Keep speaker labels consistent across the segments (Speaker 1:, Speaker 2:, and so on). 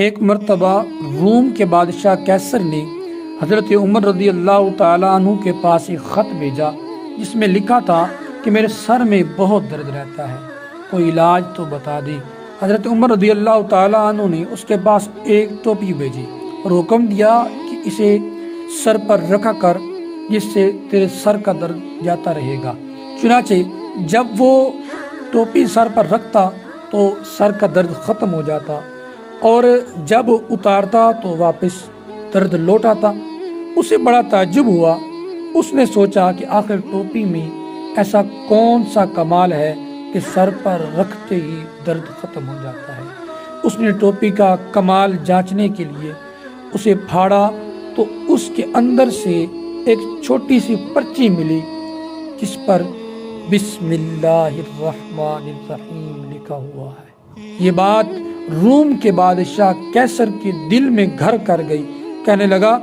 Speaker 1: ایک مرتبہ روم کے بادشاہ کیسر نے حضرت عمر رضی اللہ تعالیٰ عنہ کے پاس ایک خط بھیجا جس میں لکھا تھا کہ میرے سر میں بہت درد رہتا ہے، کوئی علاج تو بتا دے۔ حضرت عمر رضی اللہ تعالیٰ عنہ نے اس کے پاس ایک ٹوپی بھیجی اور حکم دیا کہ اسے سر پر رکھا کر، جس سے تیرے سر کا درد جاتا رہے گا۔ چنانچہ جب وہ ٹوپی سر پر رکھتا تو سر کا درد ختم ہو جاتا، اور جب اتارتا تو واپس درد لوٹ آتا۔ اسے بڑا تعجب ہوا۔ اس نے سوچا کہ آخر ٹوپی میں ایسا کون سا کمال ہے کہ سر پر رکھتے ہی درد ختم ہو جاتا ہے۔ اس نے ٹوپی کا کمال جانچنے کے لیے اسے پھاڑا تو اس کے اندر سے ایک چھوٹی سی پرچی ملی جس پر بسم اللہ الرحمن الرحیم لکھا ہوا ہے۔ یہ بات روم کے بادشاہ کیسر کے دل میں گھر کر گئی۔ کہنے لگا،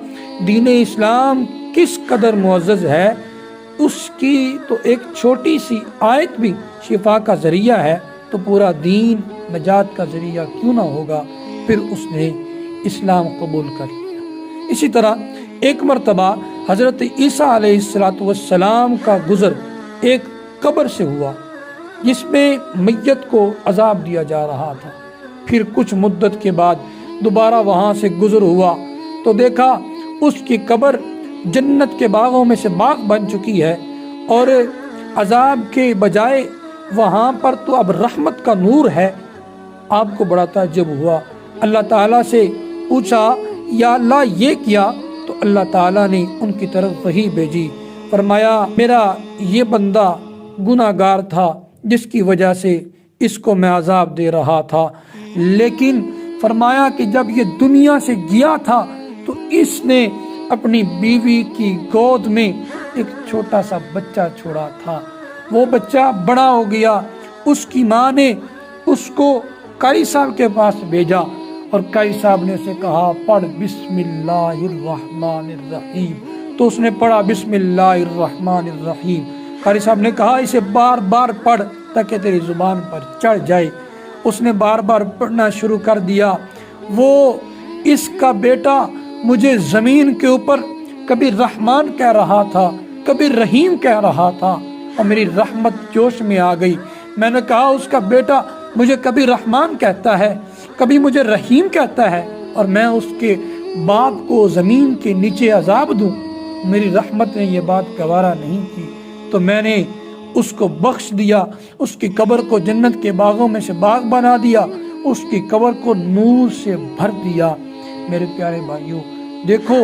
Speaker 1: دین اسلام کس قدر معزز ہے، اس کی تو ایک چھوٹی سی آیت بھی شفا کا ذریعہ ہے، تو پورا دین نجات کا ذریعہ کیوں نہ ہوگا۔ پھر اس نے اسلام قبول کر لیا۔ اسی طرح ایک مرتبہ حضرت عیسیٰ علیہ السلام کا گزر ایک قبر سے ہوا جس میں میت کو عذاب دیا جا رہا تھا۔ پھر کچھ مدت کے بعد دوبارہ وہاں سے گزر ہوا تو دیکھا اس کی قبر جنت کے باغوں میں سے باغ بن چکی ہے، اور عذاب کے بجائے وہاں پر تو اب رحمت کا نور ہے۔ آپ کو بڑا تعجب ہوا۔ اللہ تعالیٰ سے پوچھا، یا اللہ یہ کیا؟ تو اللہ تعالیٰ نے ان کی طرف وحی بھیجی، فرمایا میرا یہ بندہ گناہ گار تھا جس کی وجہ سے اس کو میں عذاب دے رہا تھا، لیکن فرمایا کہ جب یہ دنیا سے گیا تھا تو اس نے اپنی بیوی کی گود میں ایک چھوٹا سا بچہ چھوڑا تھا۔ وہ بچہ بڑا ہو گیا، اس کی ماں نے اس کو قاری صاحب کے پاس بھیجا، اور قاری صاحب نے اسے کہا پڑھ بسم اللہ الرحمن الرحیم، تو اس نے پڑھا بسم اللہ الرحمن الرحیم۔ قاری صاحب نے کہا اسے بار بار پڑھ تاکہ تیری زبان پر چڑھ جائے۔ اس نے بار بار پڑھنا شروع کر دیا۔ وہ اس کا بیٹا مجھے زمین کے اوپر کبھی رحمان کہہ رہا تھا، کبھی رحیم کہہ رہا تھا، اور میری رحمت جوش میں آ گئی۔ میں نے کہا اس کا بیٹا مجھے کبھی رحمان کہتا ہے، کبھی مجھے رحیم کہتا ہے، اور میں اس کے باپ کو زمین کے نیچے عذاب دوں؟ میری رحمت نے یہ بات گوارا نہیں کی، تو میں نے اس کو بخش دیا، اس کی قبر کو جنت کے باغوں میں سے باغ بنا دیا، اس کی قبر کو نور سے بھر دیا۔ میرے پیارے بھائیوں، دیکھو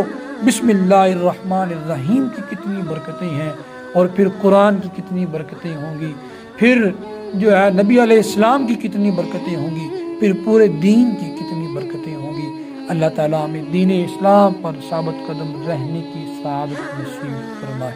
Speaker 1: بسم اللہ الرحمن الرحیم کی کتنی برکتیں ہیں، اور پھر قرآن کی کتنی برکتیں ہوں گی، پھر جو ہے نبی علیہ السلام کی کتنی برکتیں ہوں گی، پھر پورے دین کی کتنی برکتیں ہوں گی۔ اللہ تعالیٰ ہمیں دین اسلام پر ثابت قدم رہنے کی سعادت نصیب فرمائے۔